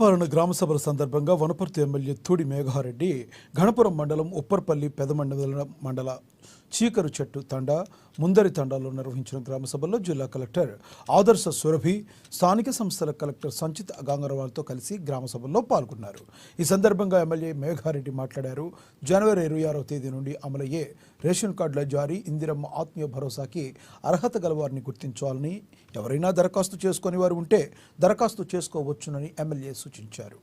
పాలన గ్రామ సభల సందర్భంగా వనపర్తి ఎమ్మెల్యే తూడి మేఘారెడ్డి గణపురం మండలం ఉప్పర్పల్లి పెదమండల మండల చీకరు చెట్టు తండా ముందరి తండాలో నిర్వహించిన గ్రామ సభల్లో జిల్లా కలెక్టర్ ఆదర్శ సురభి స్థానిక సంస్థల కలెక్టర్ సంచిత్ గంగరవాల్తో కలిసి గ్రామ సభల్లో పాల్గొన్నారు. ఈ సందర్భంగా ఎమ్మెల్యే మేఘారెడ్డి మాట్లాడారు. జనవరి 26వ తేదీ నుండి అమలయ్యే రేషన్ కార్డుల జారీ, ఇందిరమ్మ ఆత్మీయ భరోసాకి అర్హత గల వారిని గుర్తించాలని, ఎవరైనా దరఖాస్తు చేసుకుని వారు ఉంటే దరఖాస్తు చేసుకోవచ్చునని ఎమ్మెల్యే సూచించారు.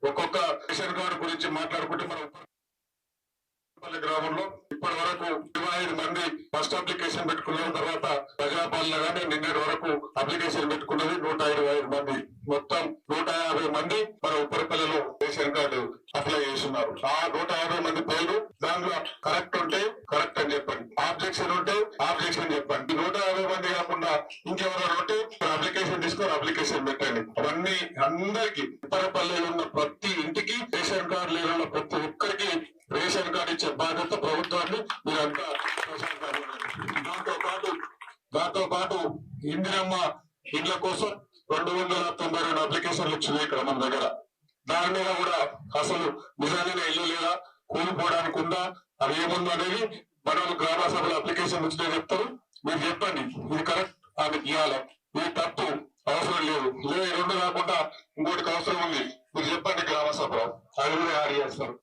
ఒక్కొక్క రేషన్ కార్డు గురించి మాట్లాడుకుంటే మనం గ్రామంలో ఇప్పటి వరకు 25 మంది ఫస్ట్ అప్లికేషన్ పెట్టుకున్నారు. తర్వాత ప్రజాపాలన గానీ నిన్నటి వరకు అప్లికేషన్ పెట్టుకున్నది 125 మంది. మొత్తం 150 మంది మన ఉప్పరపల్లిలో రేషన్ కార్డు అప్లై చేస్తున్నారు. ఆ 150 మంది పేర్లు దాంట్లో కరెక్ట్ ఉంటే కరెక్ట్ అని చెప్పండి, ఆబ్జెక్షన్ ఉంటే ఆబ్జెక్షన్ చెప్పండి. 150 మంది కాకుండా ఇంకెవరైనా ఉంటే అప్లికేషన్ తీసుకొని అప్లికేషన్ పెట్టండి. అవన్నీ అందరికి ఉప్పరపల్లిలో ఉన్న ప్రతి ఇంటికి రేషన్ కార్డు లేని ప్రతి ఒక్కరికి రేషన్ కార్డు ఇచ్చే బాధ్యత ప్రభుత్వాన్ని మీరంతా. దాంతో పాటు ఇందిరమ్మ ఇళ్ల కోసం 292 అప్లికేషన్లు వచ్చినాయి ఇక్కడ మన దగ్గర. దాని మీద కూడా అసలు నిజంగానే ఇల్లు లేదా, కూలిపోవడానికి ఉందా, అది ఏముందో అనేది మనం గ్రామ సభలో అప్లికేషన్ వచ్చినా చెప్తారు. మీరు చెప్పండి ఇది కరెక్ట్ అని ఇవ్వాలి, ఇది తప్పు అవసరం లేదు, లేదు 2 కాకుండా ఇంకోటికి అవసరం ఉంది, మీరు చెప్పండి గ్రామ సభలో, అది కూడా యాడ్ చేస్తారు.